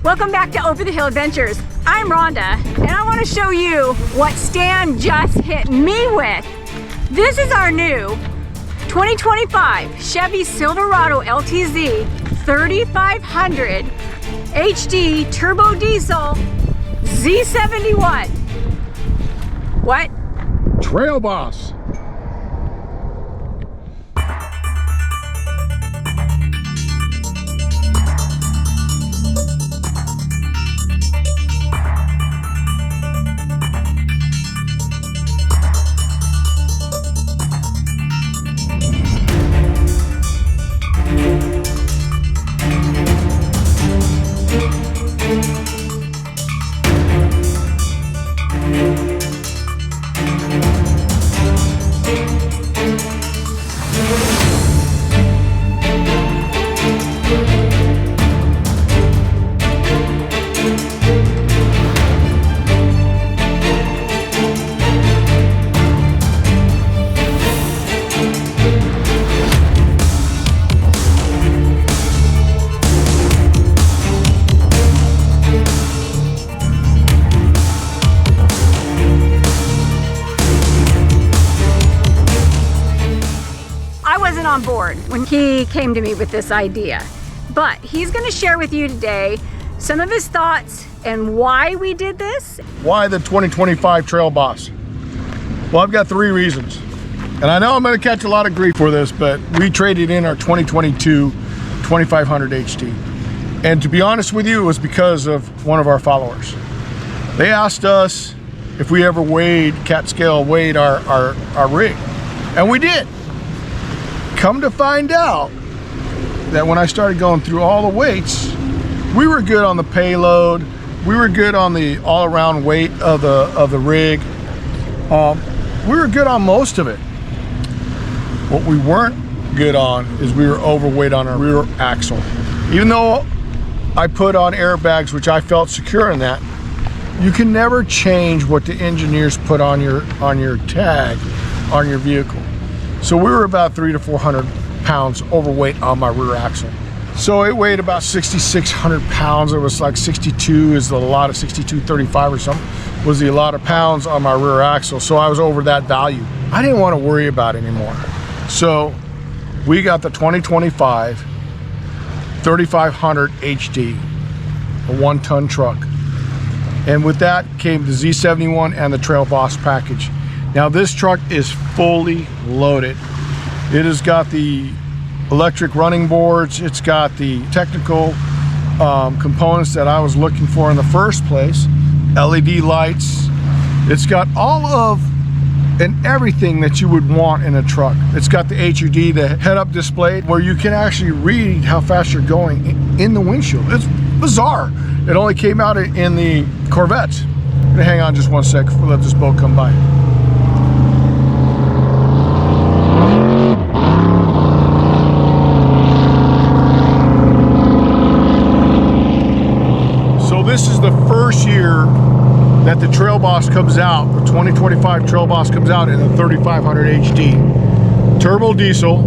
Welcome back to Over the Hill Adventures. I'm Rhonda, and I want to show you what Stan just hit me with. This is our new 2025 Chevy Silverado LTZ 3500 HD Turbo Diesel Z71. What? Trail Boss. On board when he came to me with this idea, but he's going to share with you today some of his thoughts and why we did this. Why the 2025 Trail Boss? Well, I've got three reasons, and I know I'm going to catch a lot of grief for this, but we traded in our 2022 2500 HD, and to be honest with you, it was because of one of our followers. They asked us if we ever cat scale weighed our rig, and we did. Come to find out that when I started going through all the weights, we were good on the payload, we were good on the all-around weight of the rig. We were good on most of it. What we weren't good on is we were overweight on our rear axle. Even though I put on airbags, which I felt secure in that, you can never change what the engineers put on your tag on your vehicle. So we were about 300 to 400 pounds overweight on my rear axle. So it weighed about 6,600 pounds. It was like 62 is the lot of 62.35 or something was the allotted pounds on my rear axle. So I was over that value. I didn't want to worry about it anymore. So we got the 2025 3500 HD, a 1-ton truck. And with that came the Z71 and the Trail Boss package. Now this truck is fully loaded. It has got the electric running boards. It's got the technical components that I was looking for in the first place. LED lights. It's got all of and everything that you would want in a truck. It's got the HUD, the head-up display, where you can actually read how fast you're going in the windshield. It's bizarre. It only came out in the Corvettes. I'm gonna hang on just one sec before we let this boat come by. This is the first year that the Trail Boss comes out, the 2025 Trail Boss comes out in the 3500 HD. Turbo diesel.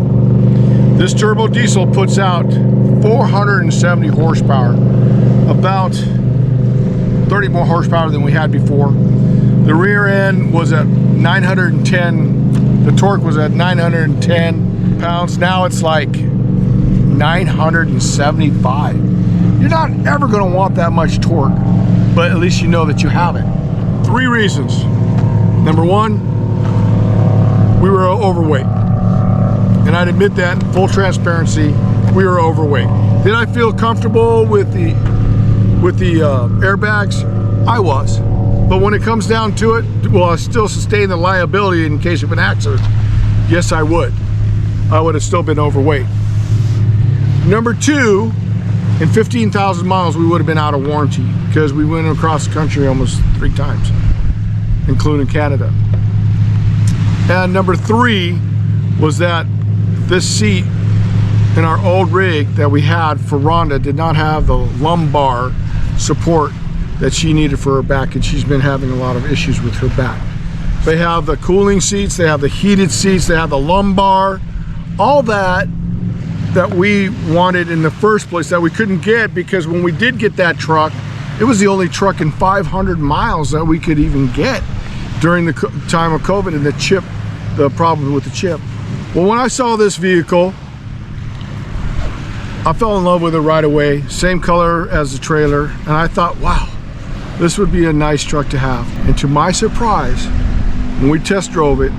This turbo diesel puts out 470 horsepower, about 30 more horsepower than we had before. The rear end was at 910, the torque was at 910 pounds. Now it's like 975. You're not ever going to want that much torque, but at least you know that you have it. Three reasons. Number one, we were overweight. And I'd admit that in full transparency, we were overweight. Did I feel comfortable with the airbags? I was. But when it comes down to it, will I still sustain the liability in case of an accident? Yes, I would. I would have still been overweight. Number two, in 15,000 miles, we would have been out of warranty because we went across the country almost 3 times, including Canada. And number three was that this seat in our old rig that we had for Rhonda did not have the lumbar support that she needed for her back, and she's been having a lot of issues with her back. They have the cooling seats, they have the heated seats, they have the lumbar. All that that we wanted in the first place that we couldn't get, because when we did get that truck, it was the only truck in 500 miles that we could even get during the time of COVID and the problem with the chip. Well, when I saw this vehicle, I fell in love with it right away. Same color as the trailer, and I thought, wow, this would be a nice truck to have. And to my surprise, when we test drove it,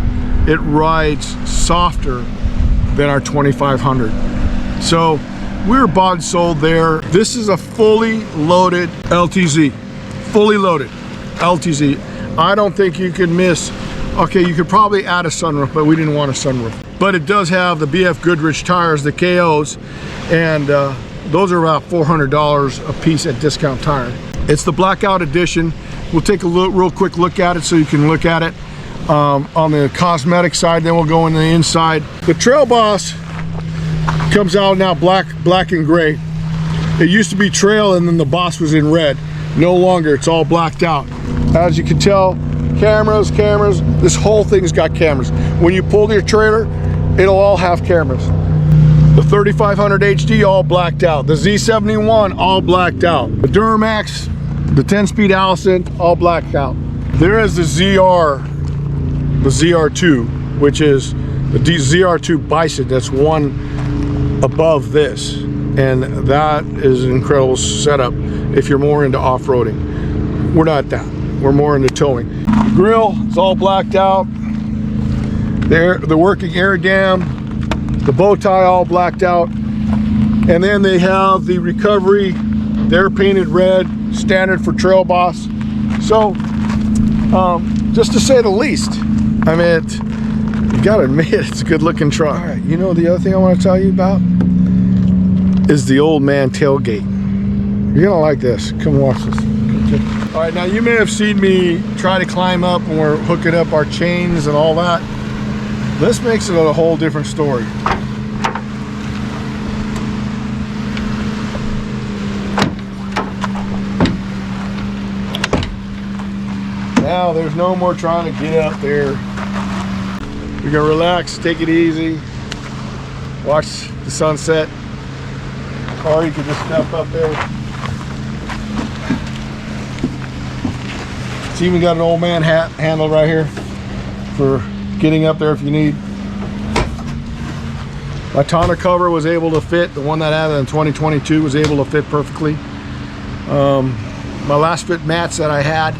it rides softer than our 2500. So we were bought and sold there. This is a fully loaded LTZ. Fully loaded LTZ. I don't think you could miss. Okay, you could probably add a sunroof, but we didn't want a sunroof. But it does have the BF Goodrich tires, the KOs, and those are about $400 a piece at Discount Tire. It's the Blackout Edition. We'll take a real quick look at it so you can look at it on the cosmetic side, then we'll go in the inside. The Trail Boss comes out now black and gray. It used to be Trail and then the Boss was in red. No longer, it's all blacked out. As you can tell, cameras, this whole thing's got cameras. When you pull your trailer, it'll all have cameras. The 3500 HD all blacked out. The Z71 all blacked out. The Duramax, the 10-speed Allison, all blacked out. There is the ZR2, which is the ZR2 Bison. That's one above this, and that is an incredible setup if you're more into off-roading. We're not that. We're more into towing. The grill is all blacked out. There, the working air dam, the bow tie all blacked out, and then they have the recovery. They're painted red, standard for Trail Boss. So, just to say the least, I mean, you gotta admit it's a good-looking truck. All right, you know the other thing I want to tell you about is the old man tailgate. You're gonna like this. Come watch this. All right, now you may have seen me try to climb up when we're hooking up our chains and all that. This makes it a whole different story. Now there's no more trying to get up there. We can relax, take it easy, watch the sunset, or you can just step up there. It's even got an old man handle right here for getting up there if you need. My tonneau cover was able to fit. The one that I had in 2022 was able to fit perfectly. My last fit mats that I had,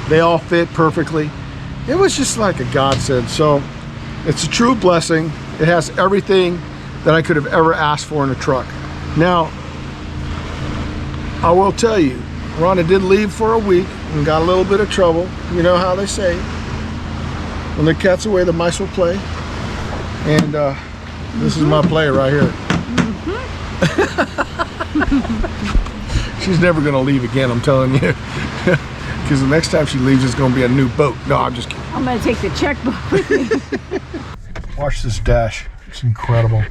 they all fit perfectly. It was just like a godsend. So it's a true blessing. It has everything that I could have ever asked for in a truck. Now, I will tell you, Rhonda did leave for a week and got a little bit of trouble. You know how they say, when the cat's away, the mice will play. And this is my play right here. She's never gonna leave again, I'm telling you. Because the next time she leaves, it's gonna be a new boat. No, I'm just kidding. I'm gonna take the checkbook with me. Watch this dash, it's incredible.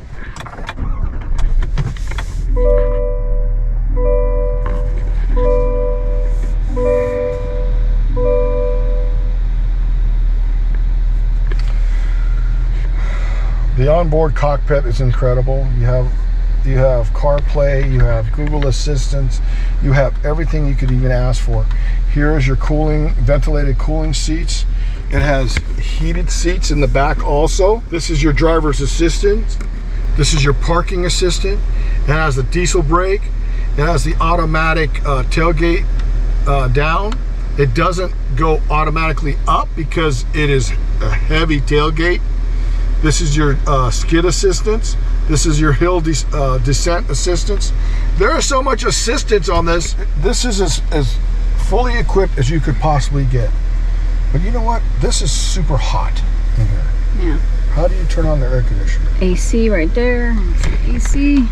The onboard cockpit is incredible. You have CarPlay, you have Google Assistant, you have everything you could even ask for. Here is your ventilated cooling seats. It has heated seats in the back also. This is your driver's assistant. This is your parking assistant. It has the diesel brake. It has the automatic tailgate down. It doesn't go automatically up because it is a heavy tailgate. This is your skid assistance. This is your hill descent assistance. There is so much assistance on this. This is as fully equipped as you could possibly get. But you know what? This is super hot in here. Yeah. How do you turn on the air conditioner? AC right there. AC.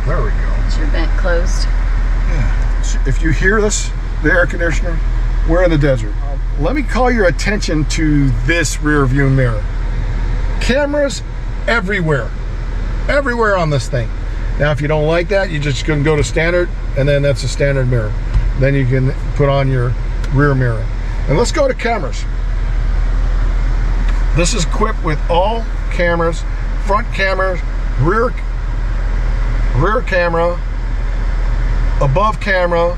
There we go. Is your vent closed? Yeah. So if you hear this, the air conditioner, we're in the desert. Let me call your attention to this rear view mirror. Cameras everywhere. Everywhere on this thing. Now, if you don't like that, you're just going to go to standard, and then that's a standard mirror. Then you can put on your rear mirror. And let's go to cameras. This is equipped with all cameras, front cameras, rear camera, above camera.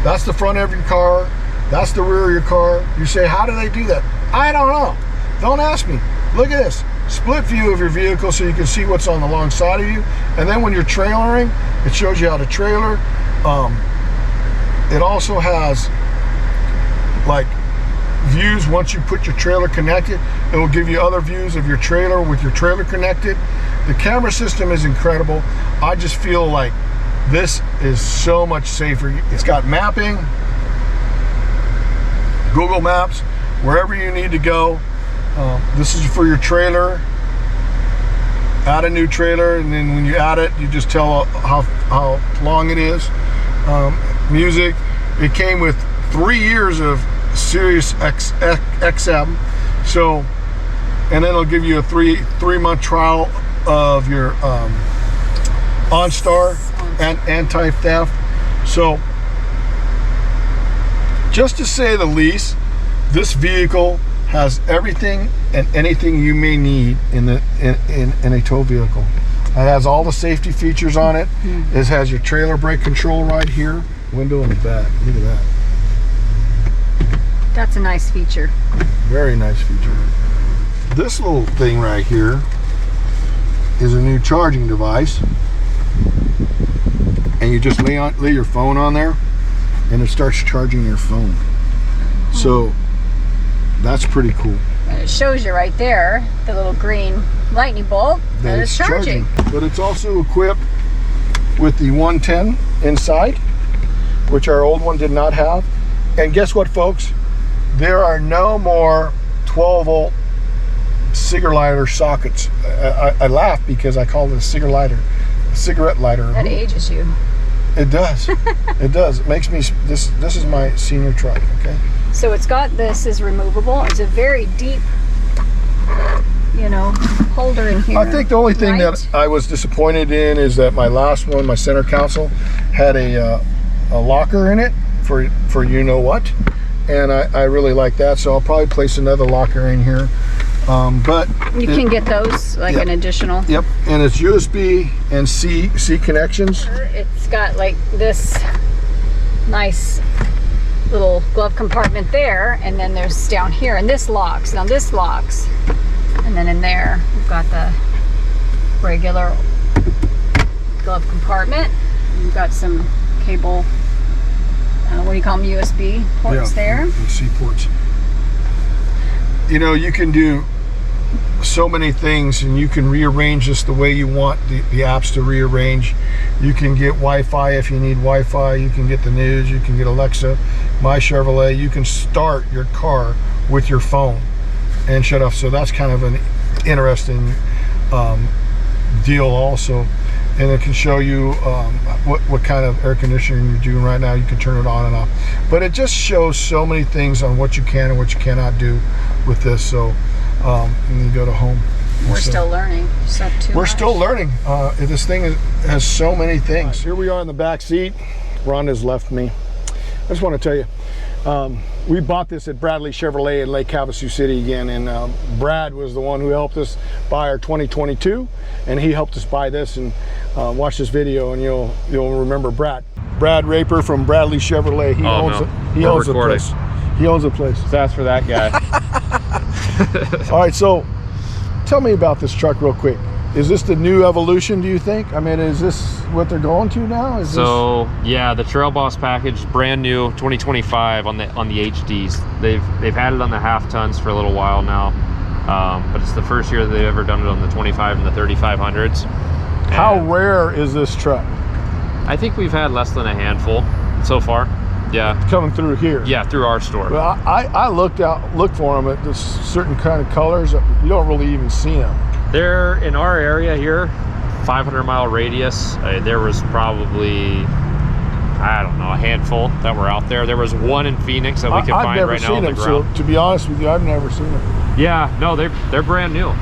That's the front of your car. That's the rear of your car. You say, how do they do that? I don't know. Don't ask me. Look at this. Split view of your vehicle so you can see what's on the long side of you. And then when you're trailering, it shows you how to trailer. It also has like views once you put your trailer connected. It will give you other views of your trailer with your trailer connected. The camera system is incredible. I just feel like this is so much safer. It's got mapping, Google Maps, wherever you need to go. This is for your trailer. Add a new trailer, and then when you add it, you just tell how long it is. Music. It came with 3 years of Sirius XM. So, and then it'll give you a three-month trial of your OnStar and anti-theft. So, just to say the least, this vehicle has everything and anything you may need in a tow vehicle. It has all the safety features on it. It has your trailer brake control right here. Window in the back. Look at that. That's a nice feature. Very nice feature. This little thing right here is a new charging device. And you just lay your phone on there and it starts charging your phone. So that's pretty cool. And it shows you right there, the little green lightning bolt that it's charging. But it's also equipped with the 110 inside, which our old one did not have. And guess what, folks? There are no more 12-volt cigarette lighter sockets. I laugh because I call it a cigarette lighter. That ages you. It does. It does. It makes me, this is my senior truck, okay? So it's got, this is removable. It's a very deep, you know, holder in here. I think the only thing that I was disappointed in is that my last one, my center console, had a locker in it for you know what, and I really like that. So I'll probably place another locker in here. But you can get those like an additional. Yep, and it's USB and C connections. It's got like this nice little glove compartment there, and then there's down here, and this locks. Now this locks, and then in there we've got the regular glove compartment. You've got some cable. What do you call them? USB ports there. C ports. You know, you can do so many things, and you can rearrange this the way you want the apps to rearrange. You can get Wi-Fi if you need Wi-Fi. You can get the news. You can get Alexa, My Chevrolet. You can start your car with your phone and shut off. So that's kind of an interesting deal also. And it can show you what kind of air conditioning you're doing right now. You can turn it on and off. But it just shows so many things on what you can and what you cannot do with this. So and you go to home. We're still learning. We're still learning. This thing has so many things. Here we are in the back seat. Rhonda's left me. I just want to tell you, we bought this at Bradley Chevrolet in Lake Havasu City again, and Brad was the one who helped us buy our 2022, and he helped us buy this. And watch this video, and you'll remember Brad Raper from Bradley Chevrolet. He owns the place. He owns the place. That's for that guy. All right, so tell me about this truck real quick. Is this the new evolution, do you think? I mean, is this what they're going to now? Yeah, the Trail Boss package, brand new, 2025 on the HDs. They've had it on the half tons for a little while now, but it's the first year that they've ever done it on the 25 and the 3500s. How rare is this truck? I think we've had less than a handful so far. Yeah, coming through here. Yeah, through our store. Well, I looked for them at this certain kind of colors. You don't really even see them. They're in our area here, 500-mile radius. There was probably, I don't know, a handful that were out there. There was one in Phoenix that we could find right now on the ground. So to be honest with you, I've never seen them. Yeah, no, they're brand new.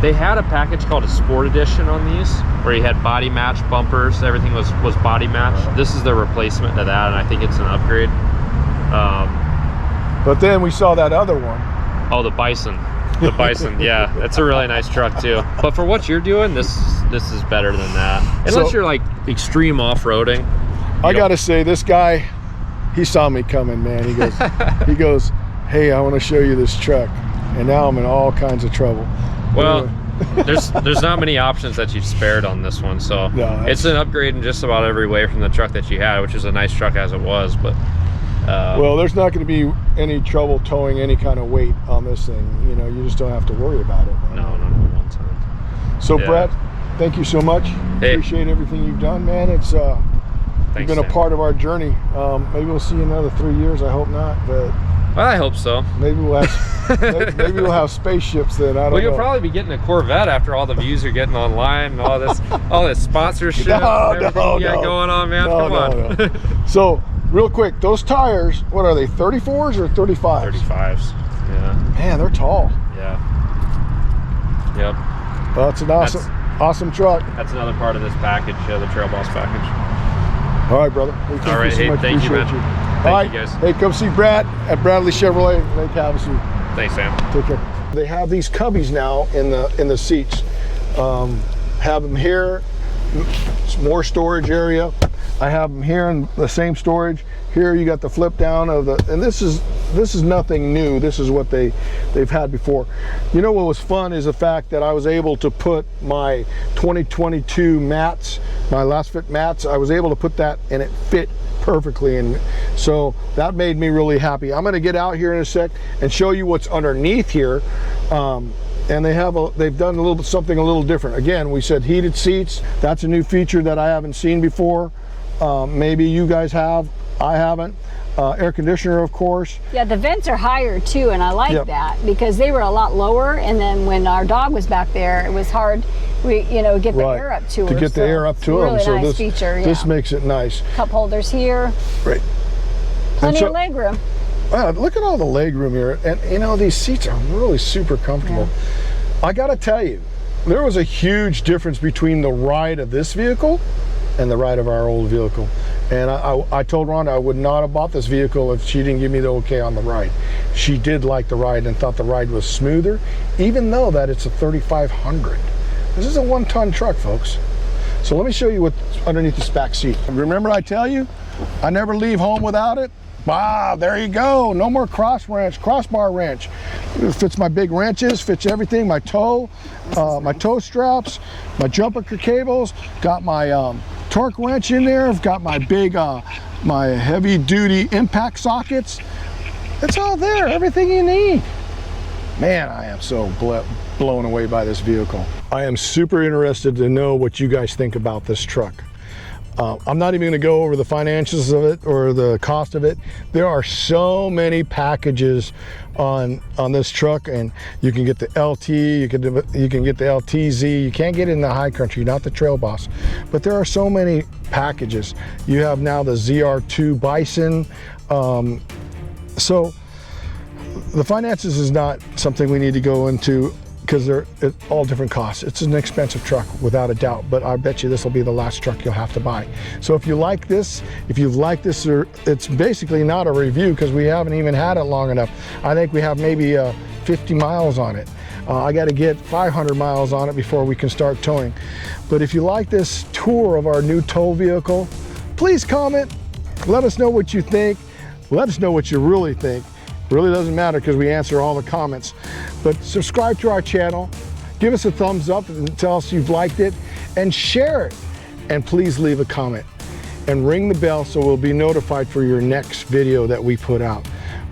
They had a package called a Sport Edition on these, where you had body match bumpers. Everything was body match. This is the replacement to that, and I think it's an upgrade. But then we saw that other one. Oh, the Bison. The Bison, yeah, that's a really nice truck too. But for what you're doing, this is better than that. Unless you're like extreme off-roading. I gotta say, this guy, he saw me coming, man. He goes, hey, I want to show you this truck, and now I'm in all kinds of trouble. Well, there's not many options that you've spared on this one, so no, it's an upgrade in just about every way from the truck that you had, which is a nice truck as it was. But well, there's not going to be any trouble towing any kind of weight on this thing. You know, you just don't have to worry about it, man. No, one time. So yeah. Brett, thank you so much. Hey. Appreciate everything you've done, man. It's you've been a part of our journey. Maybe we'll see you another 3 years. I hope not, but well, I hope so. maybe we'll have maybe we'll have spaceships then. I don't know. Well, you'll probably be getting a Corvette after all the views you're getting online and all this sponsorship and everything you got going on, man. Come on. So, real quick, those tires, what are they, 34s or 35s? 35s, yeah. Man, they're tall. Yeah. Yep. Well, it's an awesome truck. That's another part of this package, the Trail Boss package. All right, brother. Well, all right, hey, thank you, man. Thank you, guys. Hey, come see Brad at Bradley Chevrolet, Lake Havasu. Thanks, Sam. Take care. They have these cubbies now in the seats. Have them here, more storage area. I have them here in the same storage. Here you got the flip down of the, and this is nothing new. This is what they've had before. You know what was fun is the fact that I was able to put my 2022 mats, my last fit mats, I was able to put that and it fit perfectly, and so that made me really happy. I'm going to get out here in a sec and show you what's underneath here. And they've done something a little different. Again, we said heated seats. That's a new feature that I haven't seen before. Maybe you guys have. I haven't. Air conditioner, of course. Yeah, the vents are higher too, and I like that because they were a lot lower. And then when our dog was back there, it was hard. Get the air up to her. To get the air up to them. Really so nice feature. This makes it nice. Cup holders here. Right. Plenty of leg room. Look at all the leg room here, and you know these seats are really super comfortable. Yeah. I got to tell you, there was a huge difference between the ride of this vehicle and the ride of our old vehicle. And I told Rhonda I would not have bought this vehicle if she didn't give me the okay on the ride. She did like the ride and thought the ride was smoother, even though that it's a 3500. This is a 1-ton truck, folks. So let me show you what's underneath this back seat. Remember I tell you, I never leave home without it? Wow, there you go. No more crossbar wrench. It fits my big wrenches, fits everything, my toe straps, my jumper cables, got my torque wrench in there. I've got my big, my heavy duty impact sockets. It's all there, everything you need. Man, I am so blown away by this vehicle. I am super interested to know what you guys think about this truck. I'm not even going to go over the finances of it or the cost of it. There are so many packages on this truck, and you can get the LT, you can get the LTZ. You can't get it in the high country, not the Trail Boss, but there are so many packages. You have now the ZR2 Bison. So the finances is not something we need to go into, because they're all different costs. It's an expensive truck without a doubt, but I bet you this will be the last truck you'll have to buy. So if you like this, it's basically not a review because we haven't even had it long enough. I think we have maybe 50 miles on it. I got to get 500 miles on it before we can start towing. But if you like this tour of our new tow vehicle, please comment. Let us know what you think. Let us know what you really think. Really doesn't matter because we answer all the comments. But subscribe to our channel, give us a thumbs up and tell us you've liked it, and share it. And please leave a comment and ring the bell so we'll be notified for your next video that we put out.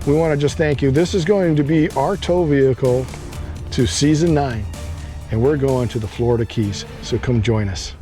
We want to just thank you. This is going to be our tow vehicle to season 9, and we're going to the Florida Keys. So come join us.